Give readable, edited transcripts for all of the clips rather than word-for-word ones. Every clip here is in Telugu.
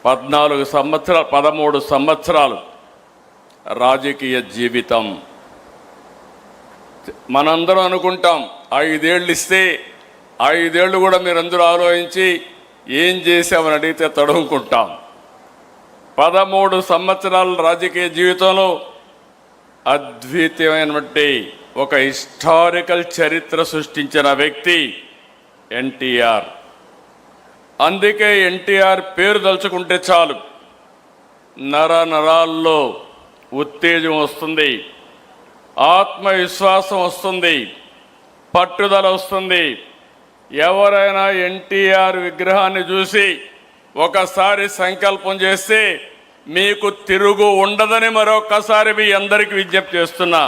13 సంవత్సరాలు రాజకీయ జీవితం. మనందరం అనుకుంటాం 5 ఏళ్ళు ఇస్తే 5 ఏళ్ళు కూడా మీరందరూ ఆలోచించి ఏం చేశామని అడిగితే తడుముకుంటాం. 13 సంవత్సరాల రాజకీయ జీవితంలో అద్వితీయమైనటువంటి ఒక హిస్టారికల్ చరిత్ర సృష్టించిన వ్యక్తి ఎన్టీఆర్. అందుకే ఎన్టీఆర్ పేరు తలుచుకుంటే చాలు నరాల్లో ఉత్తేజం వస్తుంది, ఆత్మవిశ్వాసం వస్తుంది, పట్టుదల వస్తుంది. ఎవరైనా ఎన్టీఆర్ విగ్రహాన్ని చూసి ఒకసారి సంకల్పం చేస్తే మీకు తిరుగు ఉండదని మరొకసారి మీ అందరికీ విజ్ఞప్తి చేస్తున్నా.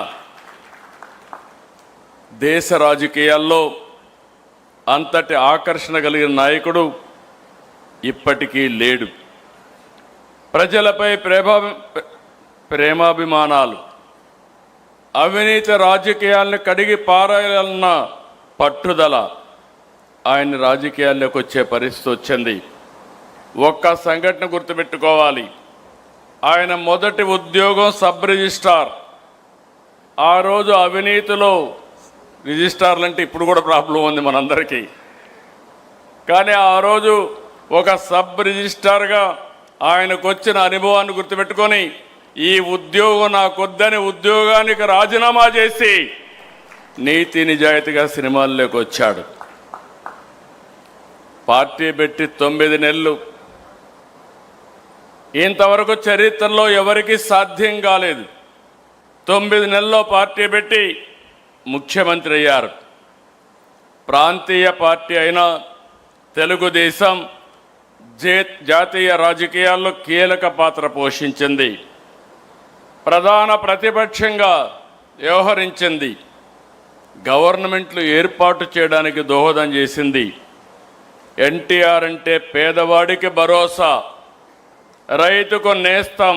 దేశ రాజకీయాల్లో అంతటి ఆకర్షణ కలిగిన నాయకుడు ఇప్పటికీ లేడు. ప్రజలపై ప్రేమాభిమానాలు, అవినీతి రాజకీయాలను కడిగి పారాయాలన్న పట్టుదల ఆయన రాజకీయాల్లోకి వచ్చే పరిస్థితి వచ్చింది. ఒక్క సంఘటన గుర్తుపెట్టుకోవాలి. ఆయన మొదటి ఉద్యోగం సబ్ రిజిస్ట్రార్. ఆ రోజు అవినీతిలో రిజిస్ట్రార్లు అంటే ఇప్పుడు కూడా ప్రాబ్లం ఉంది మనందరికీ. కానీ ఆ రోజు ఒక సబ్ రిజిస్ట్రార్గా ఆయనకు వచ్చిన అనుభవాన్ని గుర్తుపెట్టుకొని ఈ ఉద్యోగం నాకొద్దని ఉద్యోగానికి రాజీనామా చేసి నీతి నిజాయితీగా సినిమాల్లోకి వచ్చాడు. పార్టీ పెట్టి 9 నెలలు. ఇంతవరకు చరిత్రలో ఎవరికీ సాధ్యం కాలేదు. 9 నెలల్లో పార్టీ పెట్టి ముఖ్యమంత్రి అయ్యారు. ప్రాంతీయ పార్టీ అయిన తెలుగుదేశం జాతీయ రాజకీయాల్లో కీలక పాత్ర పోషించింది. ప్రధాన ప్రతిపక్షంగా వ్యవహరించింది. గవర్నమెంట్లు ఏర్పాటు చేయడానికి దోహదం చేసింది. ఎన్టీఆర్ అంటే పేదవాడికి భరోసా, రైతుకు నేస్తం,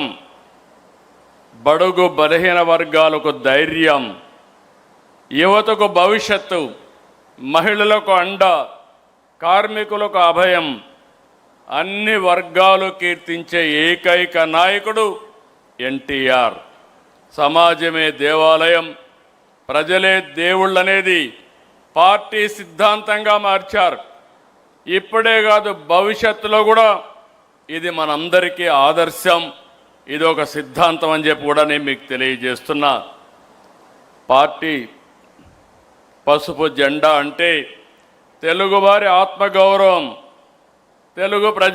బడుగు బలహీన వర్గాలకు ధైర్యం, యువతకు భవిష్యత్తు, మహిళలకు అండ, కార్మికులకు అభయం, అన్ని వర్గాలు కీర్తించే ఏకైక నాయకుడు ఎన్టీఆర్. సమాజమే దేవాలయం, ప్రజలే దేవుళ్ళనేది పార్టీ సిద్ధాంతంగా మార్చారు. ఇప్పుడే కాదు, భవిష్యత్తులో కూడా ఇది మనందరికీ ఆదర్శం, ఇది ఒక సిద్ధాంతం అని చెప్పి కూడా నేను మీకు తెలియజేస్తున్నా. పార్టీ పసుపు జెండా అంటే తెలుగువారి ఆత్మగౌరవం, తెలుగు ప్రజ